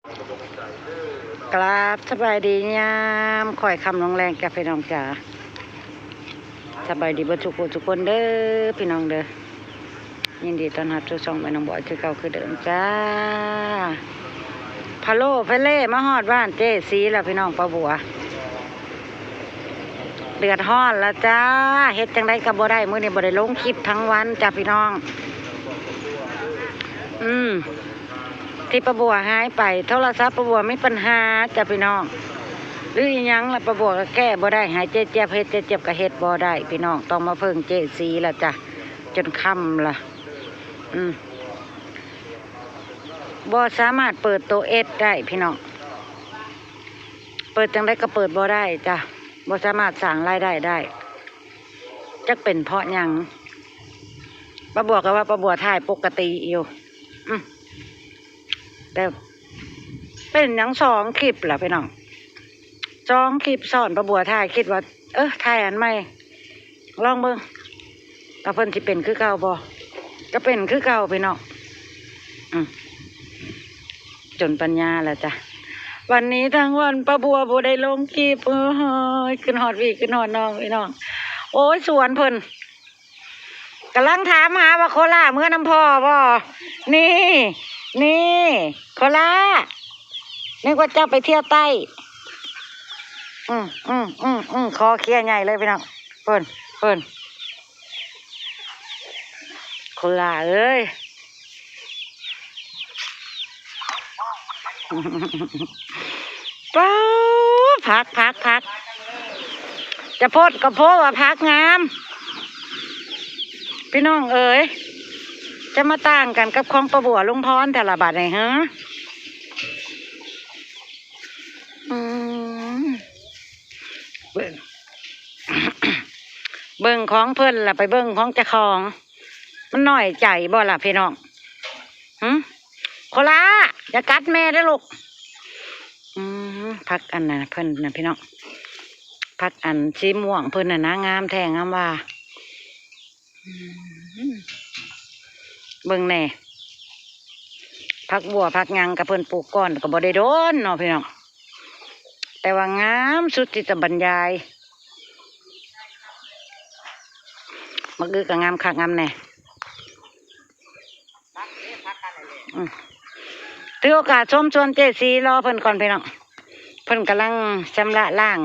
กราบสบายดียามคอยคำลงแรงแกพี่น้องจ๋าสบายดีบ่ทุกคนเด้อพี่น้องเด้อยินดีต้อนรับสู่ช่องแม่น้องบอยคือเก่าคือเดิมจ้าพะโล้เพเล่มาฮอดบ้านเจ๊สีแล้วพี่น้องป้าบัวเดือดฮ้อนแล้วจ้าเฮ็ดจังไดก็บ่ได้มื้อนี้บ่ได้ลงคลิปทั้งวันจ้าพี่น้องที่ป้าบัวหายไปโทรศัพท์ป้าบัวมีปัญหาจ้ะพี่น้องหรืออีหยังล่ะป้าบัวก็แก้บ่ได้หายเจ็บเฮ็ดเจ็บก็เฮ็ดบ่ได้พี่น้องต้องมาเพิ่งเจ๊สีละจ้ะจนค่ำละบ่สามารถเปิดตัวเอสได้พี่น้องเปิดจังได้ก็เปิดบ่ได้จ้ะบ่สามารถสร้างรายได้ได้จักเป็นเพราะหยังป้าบัวก็ว่าป้าบัวถ่ายปกติอยู่แต่เป็นอย่าง2 คลิปแหละพี่น้อง2 คลิปสอนป้าบัวถ่ายคิดว่าถ่ายอันใหม่ลองเบิ่งว่าเพิ่นสิเป็นคือเก่าบ่ก็เป็นคือเก่าพี่น้องจนปัญญาแล้วจ้ะวันนี้ทั้งวันป้าบัวบ่ได้ลงคลิปขึ้นฮอดพี่ขึ้นฮอดน้องพี่น้องโอ้ยสวนเพิ่นกำลังถามหาว่าโคราชเมื่อน้ำพ่อบ่นี่โคราชนึกว่าเจ้าไปเที่ยวใต้คอเคลียใหญ่เลยพี่น้องเพิ่นโคราชเอ้ยป้าพักจะโพดก็โพดว่าพักงามพี่น้องเอ๋ยจะมาต่างกันกับของป้าบัวลุงพรแต่ละบาทไหนฮะเบิ่งของเพิ่นล่ะไปเบิ่งของเจ้าของมันน้อยใจบ่ล่ะพี่น้องโคลาอย่ากัดแม่ได้ลูกพักอันน่ะเพิ่นน่ะพี่น้องพักอันสีม่วงเพิ่นน่ะนะงามแท้งามว่าเบิ่งแน่พักบัวพักยังกับเพิ่นปลูกก้อนก็บ่ได้โดนเนาะพี่น้องแต่ว่างามสุดที่จะบรรยายมันคือก็งามคักงามแน่ถือโอกาสชมชวนเจสีรอเพิ่นก่อนพี่น้องเพิ่นกำลังชำระล้าง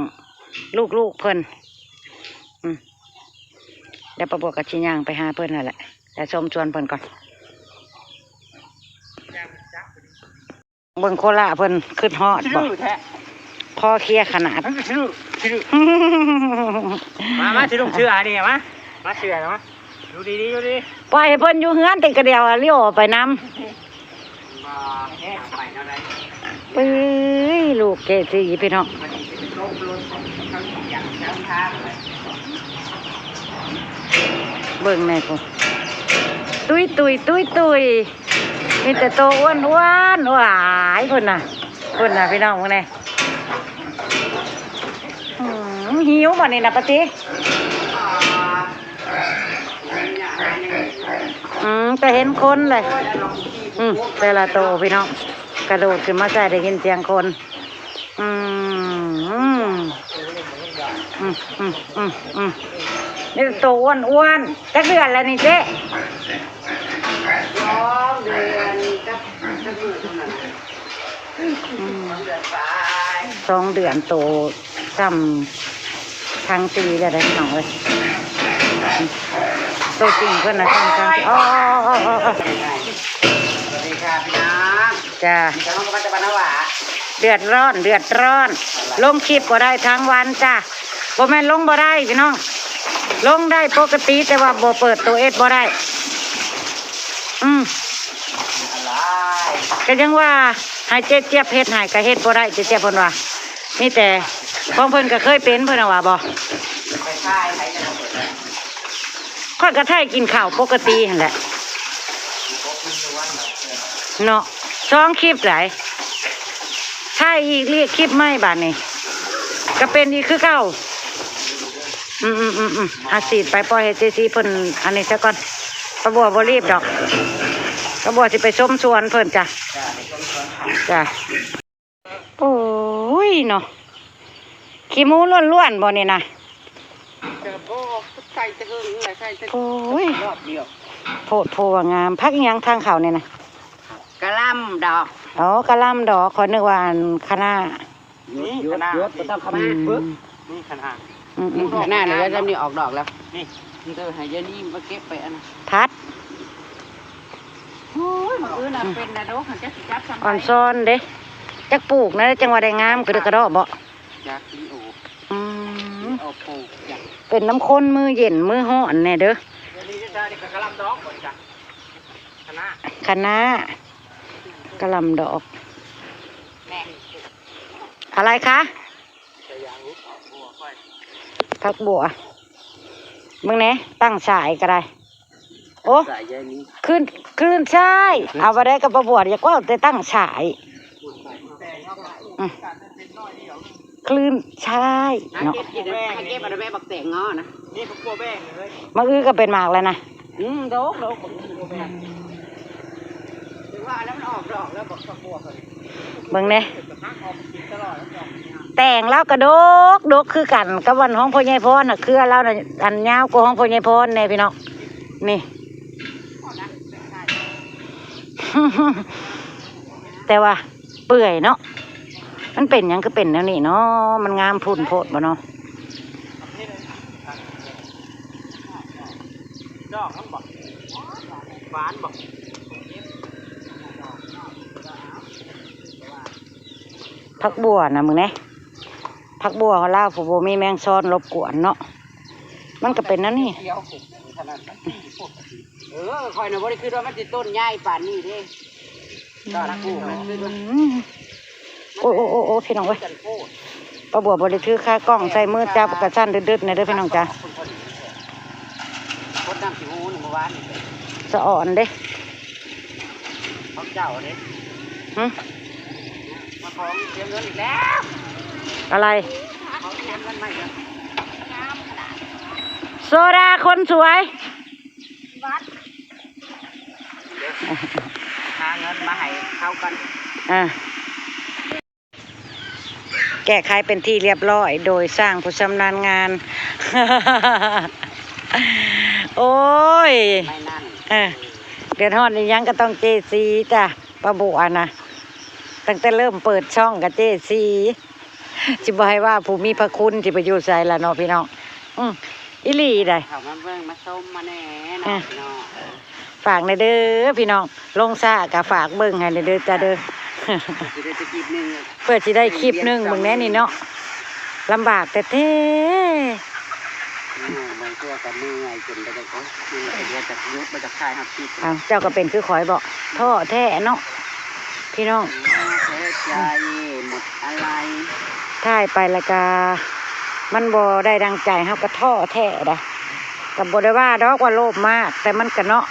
ลูกเพิ่นเดี๋ยวป้าบัวกับชิย่างไปหาเพิ่นนั่นแหละแต่ชมชวนเพิ่นก่อนเบิ่งโคราชเพิ่นขึ้นฮอดบ่คอเคลียขนาดมาสิลุงเชื่อนี่มาเชื่อนะมาดูดีปล่อยเพิ่นอยู่เฮือนติกระเดียวเลี้ยวไปน้ำลูกเกสีพี่น้องเบิ่งแม่กูตุยมีแต่โตอ้วนหวายเพิ่นน่ะพี่น้องพวกนี้หิวบ่นี่นะปะติแต่เห็นคนเลยแต่ละโตพี่น้องกระโดดขึ้นมาใส่ได้ยินเสียงคนนี่โตอ้วนจักเดือนแล้วนี่เจ๊2 เดือนกับ2 เดือนโตจำทางตีได้พี่น้องเลยตัวจริงเพื่อนนะทางตีสวัสดีค่ะพี่น้องจ้าเดือดร้อนลงคลิปก็ได้ทั้งวันจ้าบ่แม่นลงบ่ได้พี่น้องลงได้ปกติแต่ว่าบ่เปิดตัวเอสบ่ได้ก็ยังว่าหายเจ็บเฮ็ดหายก็เฮ็ดบ่ได้เจ็บเพิ่นว่านี่แต่ของเพิ่นก็เคยเป็นเพิ่นว่าบ่ค่อยกระไทยกินข้าวปกตินั่นแหละเนาะ2 คลิปหลายใช่อีกเรียกคลิปไม่บาดนี่ก็เป็นอีกคือเก่าอาสีดไปปล่อยให้เจซีเพิ่นอันนี้ซะก่อนป้าบัวบ่รีบดอกป้าบัวสิไปชมสวนเพิ่นจ้ะ จ้ะโอ้ยเนาะขี้หมูล้วนๆบ่นี่นะ จะบอกใส่จะหึงอะไรใส่จะ โอ้ย รอบเดียว โพดโพว่างามพักอิหยังทางเขาเนี่ยนะ กะหล่ำดอก อ๋อกะหล่ำดอกขอนึกว่าอันคะน้า นี่คณะไม่ต้องเข้า อื มาม ปึ๊บ นี่ขนาด คณะเลยแล้วนี่ออกดอกแล้ว นี่ มันจะหายานี่มาเก็บไปอันนั้น พัด โอ้ยมันคือน่ะเป็นนะดอกจะสิจับทำไม อ่อนซ้อนเด้จักปลูกนะจังหวะได้งามกระดึกกระดอกบ่ จากที่โอ้ อืม เอาปลูกอย่าง เป็นน้ำข้นมือเย็นมือฮ้อนแน่เด้อ เดี๋ยวนี้จะได้กระลำดอกก่อนจ้ะคณะ คะน้ากะหล่ำดอก แม่ อะไรคะ จะยางรู้บัวค่อย ผักบัวมึงเน่ตั้งฉายก็ได้โอ้ ใส่ยานี้ ขึ้นใช่เอาไปได้กับประบวชอยากว่าแต่ตั้งฉายคลื่นใช่เนาะ เก็บกินได้เก็บอะไรแม่บักแตงงอนะ นี่พวกบัวแบ้งเลย มะอื้อก็เป็นหมากแล้วนะ ดอกบัวแม่ถึงว่าแล้วมันออกดอกแล้วบักบัวเขา เบิ่งเน่ พักออกกินตลอดแล้วดอก แต่งแล้วกระดกคือกันกับวันห้องพ่อใหญ่พรน่ะคือเราน่ะอันยาวกว่าห้องพ่อใหญ่พรแน่พี่น้องนี่ แต่ว่าเปื่อยเนาะมันเป็นหยังก็เป็นแล้วนี่เนาะมันงามพุ่นโพดบ่เนาะ ดอกมันบอกหวานบอก ผักบัวนะมึงเนี่ยผักบัวเขาเล่าผู้บ่มีแมงซ้อนรบกวนเนาะมันก็เป็นนั่นนี่ เดียวขนาดคอยนะว่าได้คือว่ามันจะต้นใหญ่ป่านนี้เด้ก็รักกูมันคือว่า โอ้พี่น้องเว้ย จันโคตร ปลาบัวบริถือค่ากล้องใส่มือจับกระชั้นดึดๆในเด้อพี่น้องจ้า คนน้ำสิหูหนึ่งเมื่อวานนี่ สะอ่อนเด้ ของเจ้าเนี่ย หึ มาของเตรียมเงินอีกแล้ว อะไร ของเตรียมเงินใหม่แล้ว โซดาคนสวย หาเงินมาให้เข้ากัน อ่ะแก้ไขเป็นที่เรียบร้อยโดยสร้างผู้ชำนาญงาน โอ้ย ไม่นั่น เดือดร้อนอีหยังก็ต้องเจซีจ้ะปลาบัวนะตั้งแต่เริ่มเปิดช่องกับเจซีสิบ่ให้ว่าผู้มีพระคุณสิไปอยู่ใส่ละเนาะพี่น้องอีหลีได้ เขามาเบิ่งมาส้มมาแหน่เนาะเนาะ ฝากในเด้อพี่น้องลงซ่ากับฝากเบิ่งให้ในเด้อจ้าเด้อ จะได้จะกินหนึ่ง เพื่อสิได้คลิปหนึงเบิ่งแน่นี่เนาะลำบากแต่เท่ บางตัวกับมือไงจนไปจะเขาคือเดี๋ยวจะยุบมาจากค่ายหักคิด เอาเจ้าก็เป็นคือขอยบอกท่อแท้เนาะพี่น้อง เสียใจหมดอะไร ถ่ายไปแล้วก็มันบ่ได้ดังใจเฮาก็ท่อแท้ดะก็บ่ได้ว่าดอกว่าโลภมาก แต่มันก็เนาะ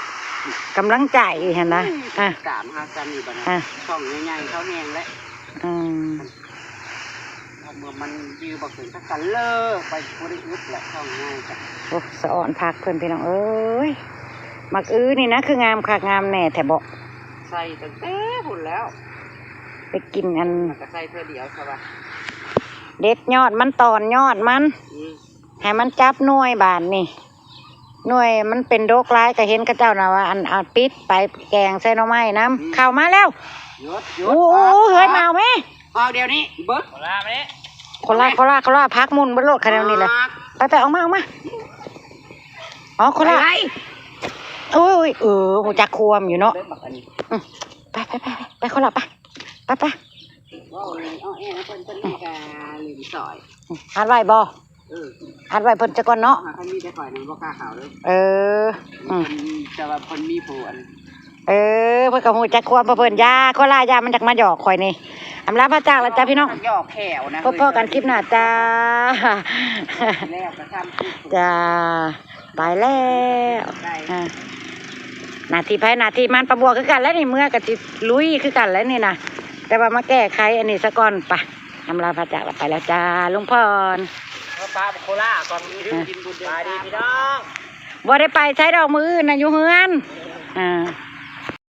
กำลังใจหั่นนะอ่ะ สามห้ากันอยู่บ้าน อ่ะ ช่องใหญ่ๆเขาแหงแล้ว อืม เมื่อมันวิวบักถึงสักกันเลยไปบริยุทธ์แหละช่องง่ายจ้ะ โอ้สะอ่อนพักเพิ่นพี่น้องเอ้ยมักอื้อนี่นะคืองามคักงามแน่แท้บ่ ใส่ตั้งแต่หุ่นแล้ว ไปกินอัน มันก็ใส่เพื่อเดียวใช่ป่ะ เด็ดยอดมันตอนยอดมันให้มันจับหน่วยบานนี่หน่วยมันเป็นโรคร้ายก็เห็นกระเจ้านะว่าอันเอาปิดไปแกงใส่หน่อไม้น้ำเข้ามาแล้ว ยศ โอ้โหเฮ้ยมาเอาไหม เอาเดี๋ยวนี้เบิร์ด โบราณไหมเนี่ย คนละพักมุนบนโลดคะแนนนี่เลยไปออกมาอ๋อคนละโอ้ยหูจักควมอยู่เนาะไปคนละไป ว่าเอาแอนเพิ่นนี่กาลิมซอย หัดไว้บ่หัดไว้เพิ่นจะก่อนเนาะ เขามีแต่ข่อยนั่นบ่กล้าข่าวเลย แต่ว่าเพิ่นมีผัว เพิ่นก็หูจักควมเพิ่นยาคนละยามันจักมาหยอกข่อยนี่อำลาพระจากแล้วจ้าพี่น้อง หยอกแขวนะ พบกันคลิปหน้าจ้า แล้วก็ทำ จ้าไปแล้วหน้าที่ไผหน้าที่มันประบัวคือกันแล้วนี่เมื่อกับจิลุยคือกันแล้วนี่นะแต่ว่ามาแก้ไขอันนี้ซะก่อนไปอำลาพระจากไปแล้วจ้าลุงพร ปลาโคล่าก่อนมีกินบุญเดือนดีพี่น้อง บ่ได้ไปใช้ดอกมืออื่นนะอยู่เฮือน